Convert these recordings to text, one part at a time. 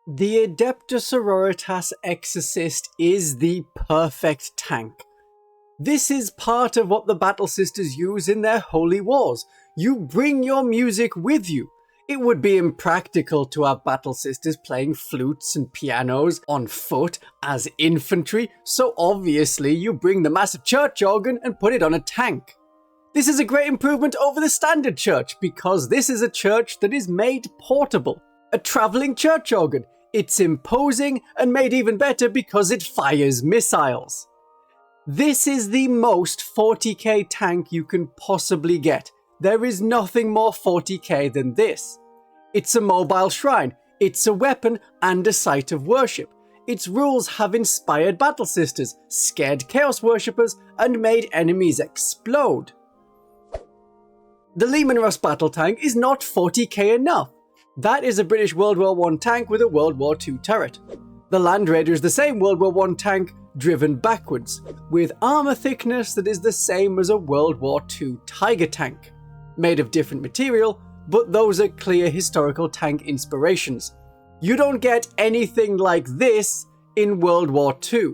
The Adepta Sororitas Exorcist is the perfect tank. This is part of what the Battle Sisters use in their holy wars. You bring your music with you. It would be impractical to have Battle Sisters playing flutes and pianos on foot as infantry, so obviously you bring the massive church organ and put it on a tank. This is a great improvement over the standard church because this is a church that is made portable. A travelling church organ. It's imposing and made even better because it fires missiles. This is the most 40k tank you can possibly get. There is nothing more 40k than this. It's a mobile shrine, it's a weapon and a site of worship. Its rules have inspired Battle Sisters, scared Chaos Worshippers, and made enemies explode. The Lehman Russ battle tank is not 40k enough. That is a British World War I tank with a World War II turret. The Land Raider is the same World War I tank, driven backwards, with armour thickness that is the same as a World War II Tiger tank. Made of different material, but those are clear historical tank inspirations. You don't get anything like this in World War II.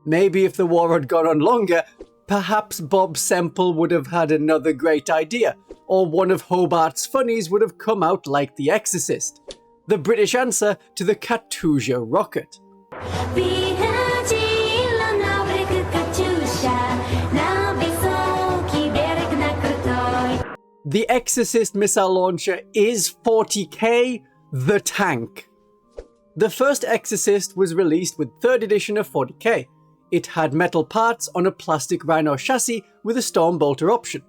Maybe if the war had gone on longer, perhaps Bob Semple would have had another great idea, or one of Hobart's funnies would have come out like The Exorcist. The British answer to the Katyusha rocket. The Exorcist Missile Launcher is 40k, the tank. The first Exorcist was released with 3rd edition of 40k. It had metal parts on a plastic Rhino chassis with a Stormbolter option.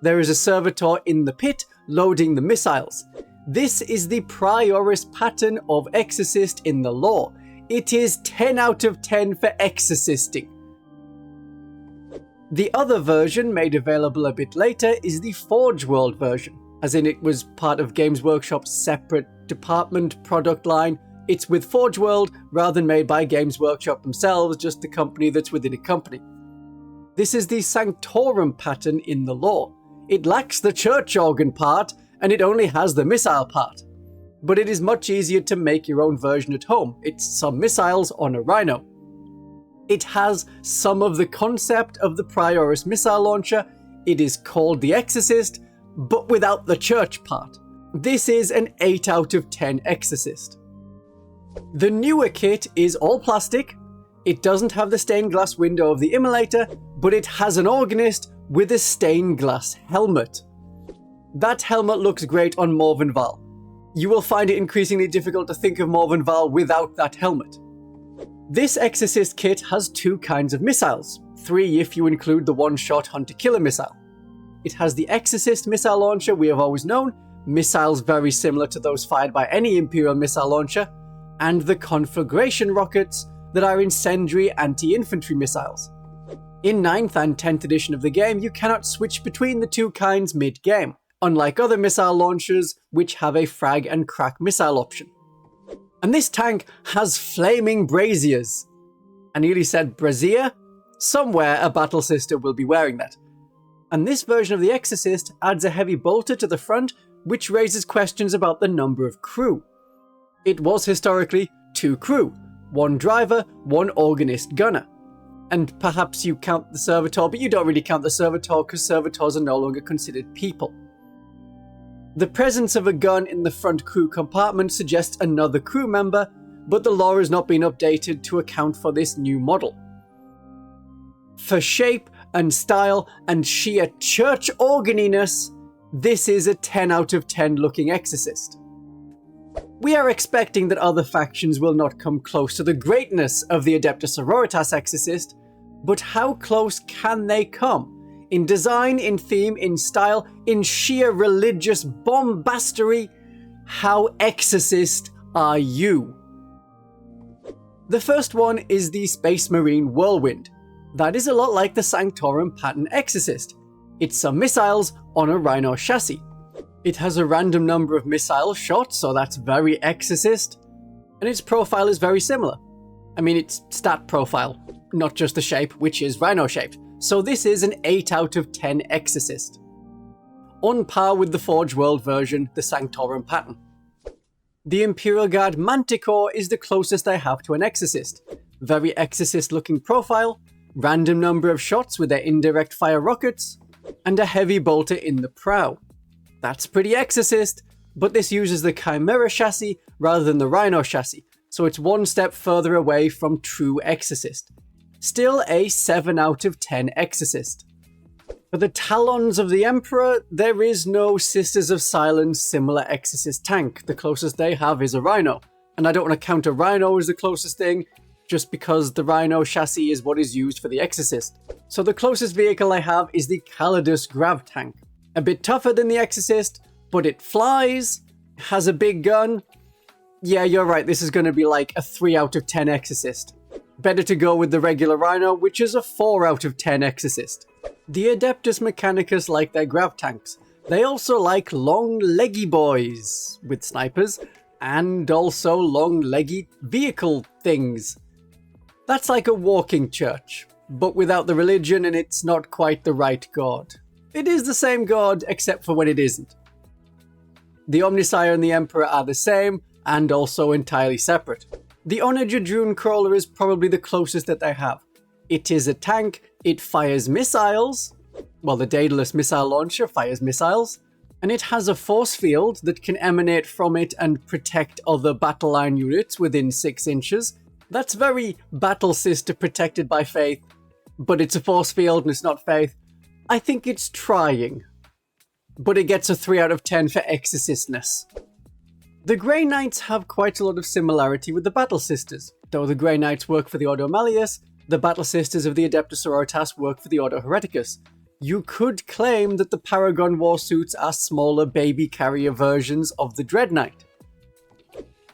There is a servitor in the pit loading the missiles. This is the Prioris pattern of Exorcist in the lore. It is 10 out of 10 for exorcisting. The other version, made available a bit later, is the Forge World version, as in it was part of Games Workshop's separate department product line. It's with Forge World rather than made by Games Workshop themselves, just the company that's within a company. This is the Sanctorum pattern in the lore. It lacks the church organ part, and it only has the missile part. But it is much easier to make your own version at home. It's some missiles on a Rhino. It has some of the concept of the Prioris Missile Launcher. It is called the Exorcist, but without the church part. This is an 8 out of 10 Exorcist. The newer kit is all plastic. It doesn't have the stained glass window of the Immolator, but it has an organist with a stained glass helmet. That helmet looks great on Morven Val. You will find it increasingly difficult to think of Morven Val without that helmet. This Exorcist kit has 2 kinds of missiles, 3 if you include the one-shot hunter-killer missile. It has the Exorcist Missile Launcher we have always known, missiles very similar to those fired by any Imperial missile launcher, and the conflagration rockets that are incendiary anti-infantry missiles. In 9th and 10th edition of the game, you cannot switch between the 2 kinds mid-game, unlike other missile launchers which have a frag and crack missile option. And this tank has flaming braziers. I nearly said brazier? Somewhere a Battle Sister will be wearing that. And this version of the Exorcist adds a heavy bolter to the front, which raises questions about the number of crew. It was historically 2 crew, 1 driver, 1 organist gunner. And perhaps you count the servitor, but you don't really count the servitor because servitors are no longer considered people. The presence of a gun in the front crew compartment suggests another crew member, but the lore has not been updated to account for this new model. For shape and style and sheer church organiness, this is a 10 out of 10 looking Exorcist. We are expecting that other factions will not come close to the greatness of the Adepta Sororitas Exorcist, but how close can they come? In design, in theme, in style, in sheer religious bombastery, how Exorcist are you? The first one is the Space Marine Whirlwind. That is a lot like the Sanctorum pattern Exorcist. It's some missiles on a Rhino chassis. It has a random number of missiles shot, so that's very Exorcist, and its profile is very similar. I mean, its stat profile, not just the shape, which is Rhino-shaped. So this is an 8 out of 10 Exorcist. On par with the Forge World version, the Sanctorum pattern. The Imperial Guard Manticore is the closest I have to an Exorcist. Very Exorcist looking profile, random number of shots with their indirect fire rockets, and a heavy bolter in the prow. That's pretty Exorcist, but this uses the Chimera chassis rather than the Rhino chassis, so it's one step further away from true Exorcist. Still a 7 out of 10 Exorcist. For the Talons of the Emperor, there is no Sisters of Silence similar Exorcist tank. The closest they have is a Rhino. And I don't want to count a Rhino as the closest thing, just because the Rhino chassis is what is used for the Exorcist. So the closest vehicle I have is the Calidus Grav tank. A bit tougher than the Exorcist, but it flies, has a big gun. Yeah, you're right, this is going to be like a 3 out of 10 Exorcist. Better to go with the regular Rhino, which is a 4 out of 10 Exorcist. The Adeptus Mechanicus like their grav tanks. They also like long leggy boys with snipers, and also long leggy vehicle things. That's like a walking church, but without the religion, and it's not quite the right god. It is the same god, except for when it isn't. The Omnisire and the Emperor are the same, and also entirely separate. The Onejadrune Crawler is probably the closest that they have. It is a tank, it fires missiles, well, the Daedalus Missile Launcher fires missiles, and it has a force field that can emanate from it and protect other battle line units within 6 inches. That's very Battle Sister protected by faith, but it's a force field and it's not faith. I think it's trying, but it gets a 3 out of 10 for Exorcistness. The Grey Knights have quite a lot of similarity with the Battle Sisters. Though the Grey Knights work for the Ordo Malleus, the Battle Sisters of the Adepta Sororitas work for the Ordo Hereticus. You could claim that the Paragon Warsuits are smaller baby carrier versions of the Dread Knight.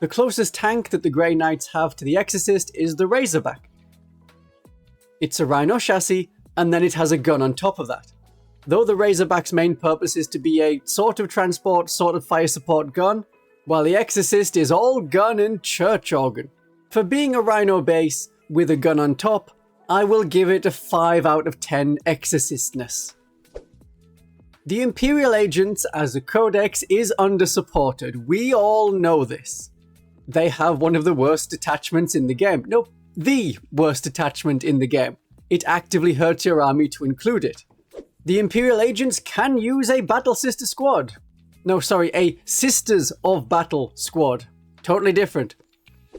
The closest tank that the Grey Knights have to the Exorcist is the Razorback. It's a Rhino chassis, and then it has a gun on top of that. Though the Razorback's main purpose is to be a sort of transport, sort of fire support gun, while the Exorcist is all gun and church organ. For being a Rhino base with a gun on top, I will give it a 5 out of 10 Exorcistness. The Imperial Agents as a codex is undersupported. We all know this. They have one of the worst detachments in the game. No, the worst detachment in the game. It actively hurts your army to include it. The Imperial Agents can use a Battle Sister squad. No, sorry, a Sisters of Battle squad. Totally different.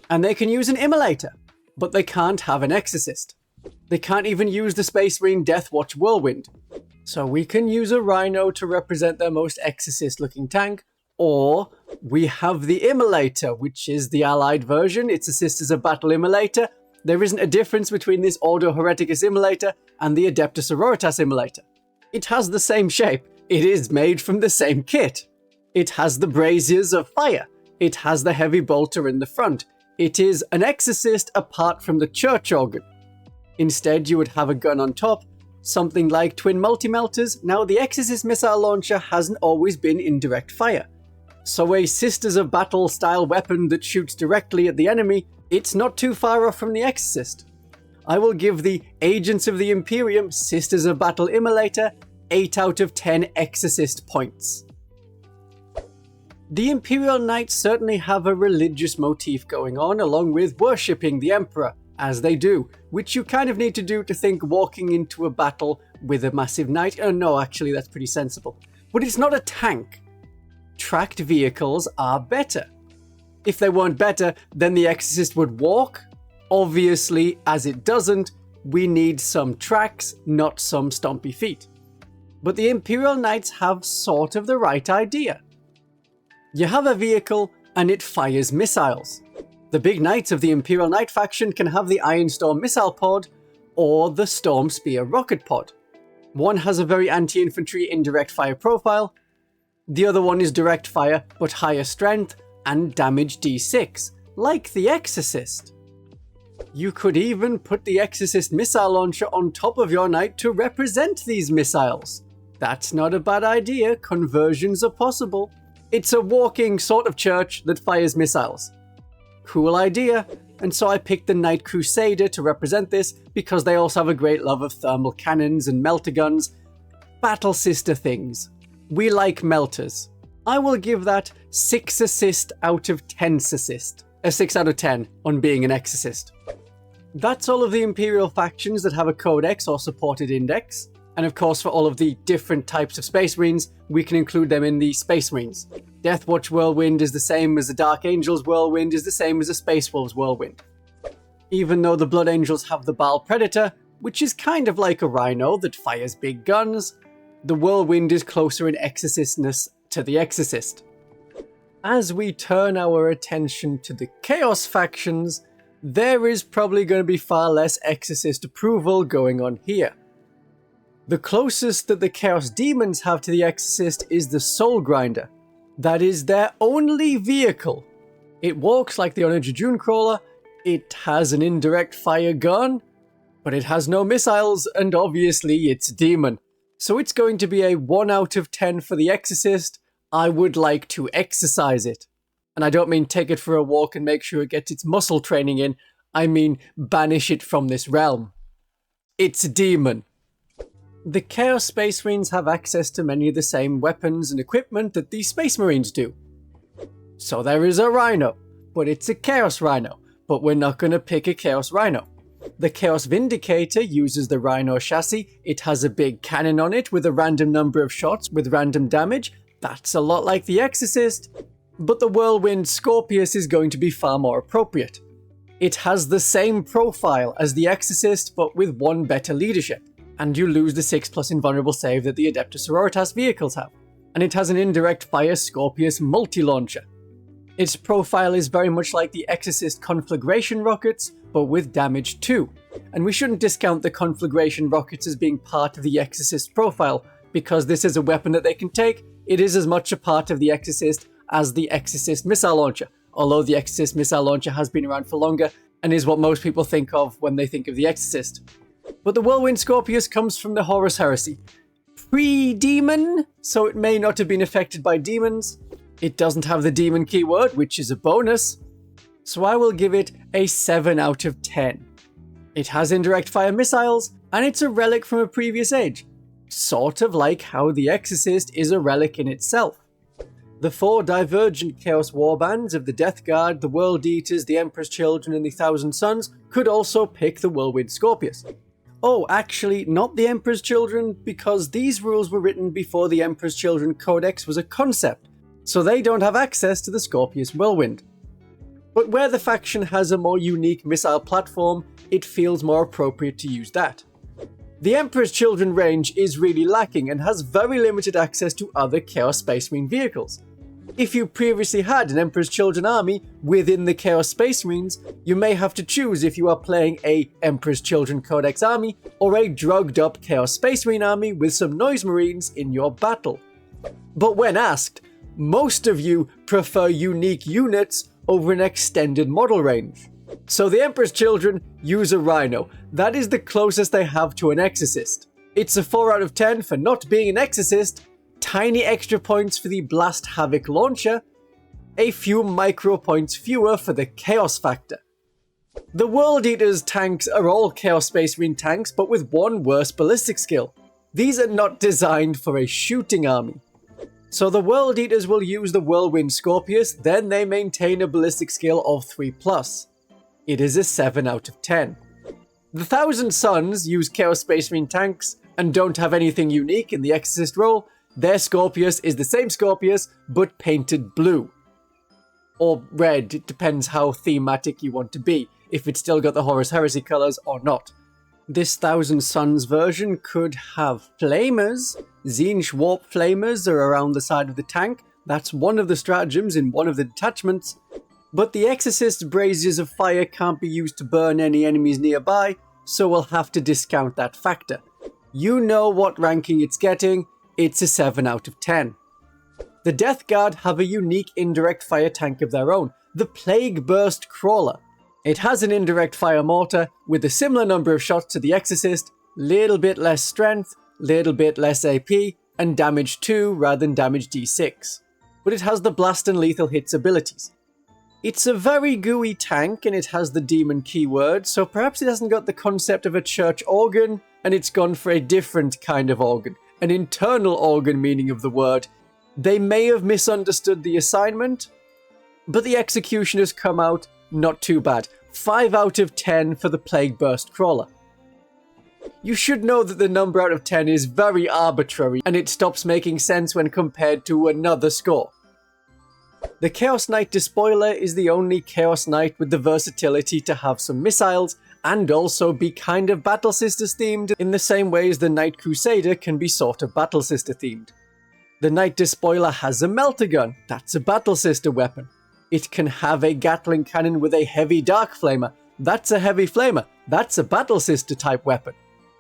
And they can use an Immolator, but they can't have an Exorcist. They can't even use the Space Marine Deathwatch Whirlwind. So we can use a Rhino to represent their most Exorcist-looking tank, or we have the Immolator, which is the allied version. It's a Sisters of Battle Immolator. There isn't a difference between this Ordo Hereticus Immolator and the Adepta Sororitas Immolator. It has the same shape. It is made from the same kit. It has the braziers of fire. It has the heavy bolter in the front. It is an Exorcist apart from the church organ. Instead, you would have a gun on top, something like twin multi-melters. Now, the Exorcist Missile Launcher hasn't always been indirect fire. So a Sisters of Battle style weapon that shoots directly at the enemy, it's not too far off from the Exorcist. I will give the Agents of the Imperium Sisters of Battle Immolator 8 out of 10 Exorcist points. The Imperial Knights certainly have a religious motif going on, along with worshipping the Emperor, as they do, which you kind of need to do to think walking into a battle with a massive knight. Oh no, actually that's pretty sensible. But it's not a tank. Tracked vehicles are better. If they weren't better, then the Exorcist would walk. Obviously, as it doesn't, we need some tracks, not some stompy feet. But the Imperial Knights have sort of the right idea. You have a vehicle, and it fires missiles. The big knights of the Imperial Knight faction can have the Iron Storm missile pod, or the Storm Spear rocket pod. One has a very anti-infantry indirect fire profile, the other one is direct fire, but higher strength, and damage D6, like the Exorcist. You could even put the Exorcist Missile Launcher on top of your knight to represent these missiles. That's not a bad idea, conversions are possible. It's a walking sort of church that fires missiles. Cool idea, and so I picked the Knight Crusader to represent this because they also have a great love of thermal cannons and melter guns. Battle sister things. We like melters. I will give that 6 assist out of 10 assist. A 6 out of 10 on being an Exorcist. That's all of the Imperial factions that have a codex or supported index. And of course, for all of the different types of Space Marines, we can include them in the Space Marines. Deathwatch Whirlwind is the same as the Dark Angels Whirlwind is the same as the Space Wolves Whirlwind. Even though the Blood Angels have the Baal Predator, which is kind of like a rhino that fires big guns, the Whirlwind is closer in exorcistness to the Exorcist. As we turn our attention to the Chaos factions, there is probably going to be far less Exorcist approval going on here. The closest that the Chaos Demons have to the Exorcist is the Soul Grinder. That is their only vehicle. It walks like the Onajujuun Crawler, it has an indirect fire gun, but it has no missiles, and obviously it's a demon. So it's going to be a 1 out of 10 for the Exorcist. I would like to exercise it. And I don't mean take it for a walk and make sure it gets its muscle training in, I mean banish it from this realm. It's a demon. The Chaos Space Marines have access to many of the same weapons and equipment that the Space Marines do. So there is a Rhino, but it's a Chaos Rhino, but we're not going to pick a Chaos Rhino. The Chaos Vindicator uses the Rhino chassis, it has a big cannon on it with a random number of shots with random damage. That's a lot like the Exorcist, but the Whirlwind Scorpius is going to be far more appropriate. It has the same profile as the Exorcist, but with one better leadership, and you lose the 6+ invulnerable save that the Adepta Sororitas vehicles have, and it has an indirect fire Scorpius multi-launcher. Its profile is very much like the Exorcist conflagration rockets, but with damage too, and we shouldn't discount the conflagration rockets as being part of the Exorcist profile, because this is a weapon that they can take. It is as much a part of the Exorcist as the Exorcist Missile Launcher, although the Exorcist Missile Launcher has been around for longer and is what most people think of when they think of the Exorcist. But the Whirlwind Scorpius comes from the Horus Heresy. Pre-demon, so it may not have been affected by demons. It doesn't have the demon keyword, which is a bonus, so I will give it a 7 out of 10. It has indirect fire missiles, and it's a relic from a previous age, sort of like how the Exorcist is a relic in itself. The 4 divergent Chaos Warbands of the Death Guard, the World Eaters, the Emperor's Children, and the Thousand Sons could also pick the Whirlwind Scorpius. Oh, actually, not the Emperor's Children, because these rules were written before the Emperor's Children Codex was a concept, so they don't have access to the Scorpius Whirlwind. But where the faction has a more unique missile platform, it feels more appropriate to use that. The Emperor's Children range is really lacking and has very limited access to other Chaos Space Marine vehicles. If you previously had an Emperor's Children army within the Chaos Space Marines, you may have to choose if you are playing a Emperor's Children Codex army or a drugged up Chaos Space Marine army with some Noise Marines in your battle. But when asked, most of you prefer unique units over an extended model range. So the Emperor's Children use a Rhino. That is the closest they have to an Exorcist. It's a 4 out of 10 for not being an Exorcist, tiny extra points for the Blast Havoc launcher, a few micro points fewer for the Chaos factor. The World Eaters tanks are all Chaos Space Marine tanks, but with one worse ballistic skill. These are not designed for a shooting army. So the World Eaters will use the Whirlwind Scorpius, then they maintain a ballistic skill of 3+. It is a 7 out of 10. The Thousand Sons use Chaos Space Marine tanks and don't have anything unique in the Exorcist role. Their Scorpius is the same Scorpius, but painted blue. Or red, it depends how thematic you want to be, if it's still got the Horus Heresy colours or not. This Thousand Sons version could have flamers. Zinch Warp flamers are around the side of the tank. That's one of the stratagems in one of the detachments. But the Exorcist's braziers of fire can't be used to burn any enemies nearby, so we'll have to discount that factor. You know what ranking it's getting, it's a 7 out of 10. The Death Guard have a unique indirect fire tank of their own, the Plague Burst Crawler. It has an indirect fire mortar with a similar number of shots to the Exorcist, little bit less strength, little bit less AP, and damage 2 rather than damage D6. But it has the blast and lethal hits abilities. It's a very gooey tank and it has the demon keyword, so perhaps it hasn't got the concept of a church organ, and it's gone for a different kind of organ, an internal organ meaning of the word. They may have misunderstood the assignment, but the execution has come out not too bad. 5 out of 10 for the Plague Burst Crawler. You should know that the number out of 10 is very arbitrary, and it stops making sense when compared to another score. The Chaos Knight Despoiler is the only Chaos Knight with the versatility to have some missiles, and also be kind of Battle Sisters themed in the same way as the Knight Crusader can be sort of Battle Sister themed. The Knight Despoiler has a melter gun, that's a Battle Sister weapon. It can have a Gatling cannon with a heavy Dark Flamer, that's a heavy flamer, that's a Battle Sister type weapon.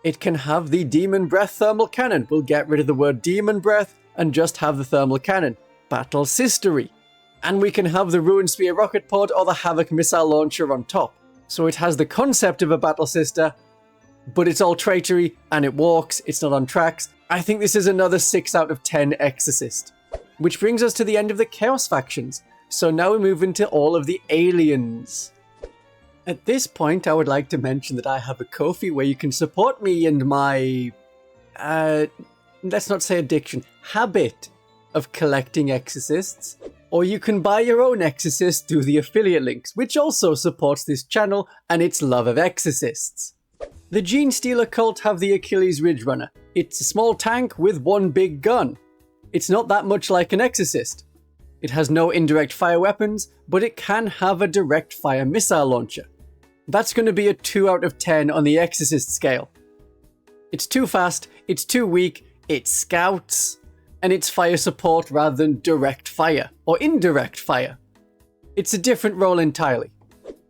It can have the Demon Breath thermal cannon, we'll get rid of the word Demon Breath and just have the thermal cannon, Battle Sistery. And we can have the Ruin Spear rocket pod or the Havoc missile launcher on top. So it has the concept of a Battle Sister, but it's all traitory and it walks, it's not on tracks. I think this is another 6 out of 10 Exorcist. Which brings us to the end of the Chaos factions. So now we move into all of the aliens. At this point, I would like to mention that I have a Ko-fi where you can support me and my, let's not say addiction, habit of collecting Exorcists. Or you can buy your own Exorcist through the affiliate links, which also supports this channel and its love of Exorcists. The Gene Stealer cult have the Achilles Ridge Runner. It's a small tank with one big gun. It's not that much like an Exorcist. It has no indirect fire weapons, but it can have a direct fire missile launcher. That's going to be a 2 out of 10 on the Exorcist scale. It's too fast, it's too weak, it scouts, and it's fire support rather than direct fire, or indirect fire. It's a different role entirely.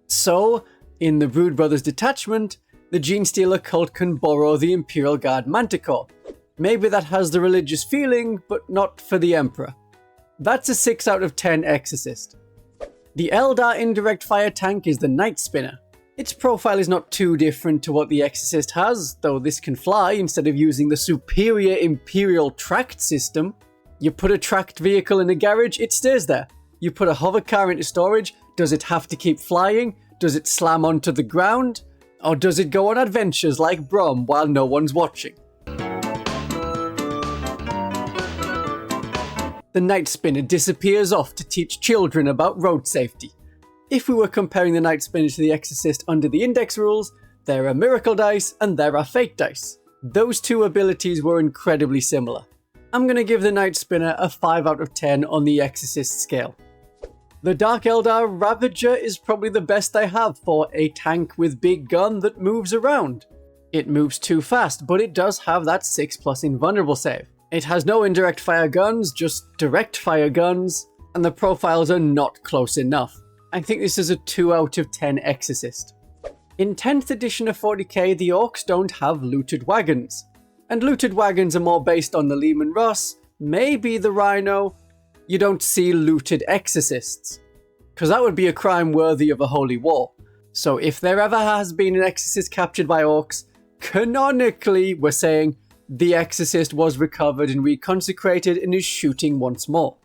So, in the Brood Brothers detachment, the Gene Stealer cult can borrow the Imperial Guard Manticore. Maybe that has the religious feeling, but not for the Emperor. That's a 6 out of 10 Exorcist. The Eldar indirect fire tank is the Night Spinner. Its profile is not too different to what the Exorcist has, though this can fly instead of using the superior Imperial tracked system. You put a tracked vehicle in a garage, it stays there. You put a hover car into storage, does it have to keep flying? Does it slam onto the ground? Or does it go on adventures like Brom while no one's watching? The Night Spinner disappears off to teach children about road safety. If we were comparing the Night Spinner to the Exorcist under the Index rules, there are Miracle Dice and there are Fate Dice. Those two abilities were incredibly similar. I'm going to give the Night Spinner a 5 out of 10 on the Exorcist scale. The Dark Eldar Ravager is probably the best they have for a tank with big gun that moves around. It moves too fast, but it does have that 6+ invulnerable save. It has no indirect fire guns, just direct fire guns, and the profiles are not close enough. I think this is a 2 out of 10 Exorcist. In 10th edition of 40k, the Orcs don't have looted wagons. And looted wagons are more based on the Leman Russ, maybe the Rhino. You don't see looted Exorcists. Because that would be a crime worthy of a holy war. So if there ever has been an Exorcist captured by Orcs, canonically we're saying the Exorcist was recovered and reconsecrated and is shooting once more.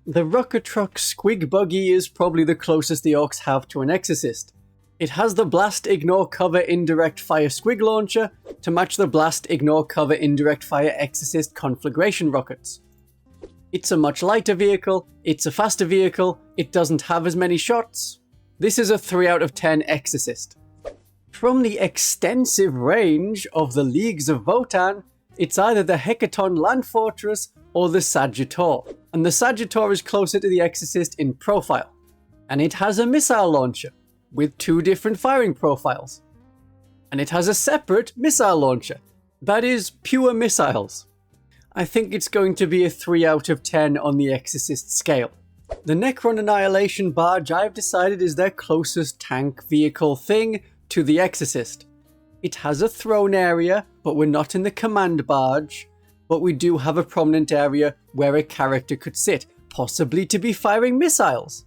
The Rucker Truck Squig Buggy is probably the closest the Orcs have to an Exorcist. It has the Blast Ignore Cover Indirect Fire Squig Launcher to match the Blast Ignore Cover Indirect Fire Exorcist Conflagration Rockets. It's a much lighter vehicle, it's a faster vehicle, it doesn't have as many shots. This is a 3 out of 10 Exorcist. From the extensive range of the Leagues of Votann, it's either the Hecaton Land Fortress or the Sagittor, and the Sagittor is closer to the Exorcist in profile. And it has a missile launcher, with 2 different firing profiles. And it has a separate missile launcher, that is pure missiles. I think it's going to be a 3 out of 10 on the Exorcist scale. The Necron Annihilation Barge I've decided is their closest tank vehicle thing to the Exorcist. It has a throne area, but we're not in the command barge, but we do have a prominent area where a character could sit, possibly to be firing missiles.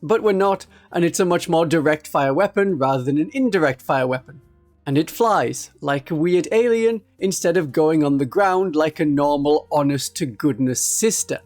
But we're not, and it's a much more direct fire weapon rather than an indirect fire weapon. And it flies, like a weird alien, instead of going on the ground like a normal honest-to-goodness sister.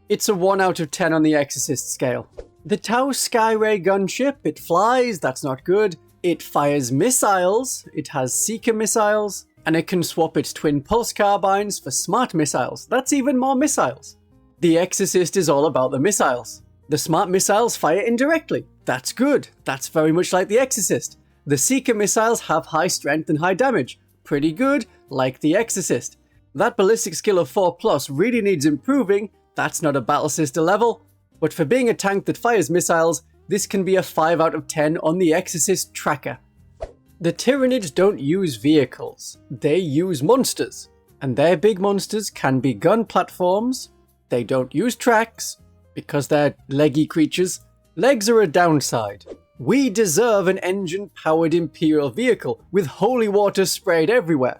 It's a 1 out of 10 on the Exorcist scale. The Tau Skyray gunship, it flies, that's not good. It fires missiles, it has Seeker missiles, and it can swap its twin pulse carbines for smart missiles. That's even more missiles. The Exorcist is all about the missiles. The smart missiles fire indirectly. That's good. That's very much like the Exorcist. The Seeker missiles have high strength and high damage. Pretty good, like the Exorcist. That ballistic skill of 4+ really needs improving. That's not a battle sister level. But for being a tank that fires missiles, this can be a 5 out of 10 on the Exorcist tracker. The Tyranids don't use vehicles. They use monsters. And their big monsters can be gun platforms. They don't use tracks, because they're leggy creatures. Legs are a downside. We deserve an engine-powered Imperial vehicle with holy water sprayed everywhere.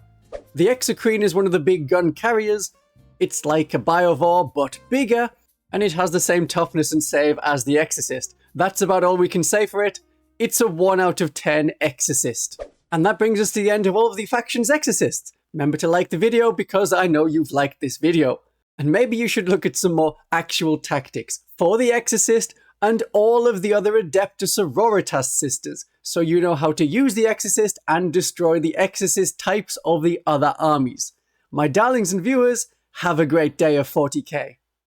The Exocrine is one of the big gun carriers. It's like a Biovore, but bigger, and it has the same toughness and save as the Exorcist. That's about all we can say for it. It's a 1 out of 10 Exorcist. And that brings us to the end of all of the factions Exorcists. Remember to like the video because I know you've liked this video. And maybe you should look at some more actual tactics for the Exorcist and all of the other Adepta Sororitas sisters, so you know how to use the Exorcist and destroy the Exorcist types of the other armies. My darlings and viewers, have a great day of 40k.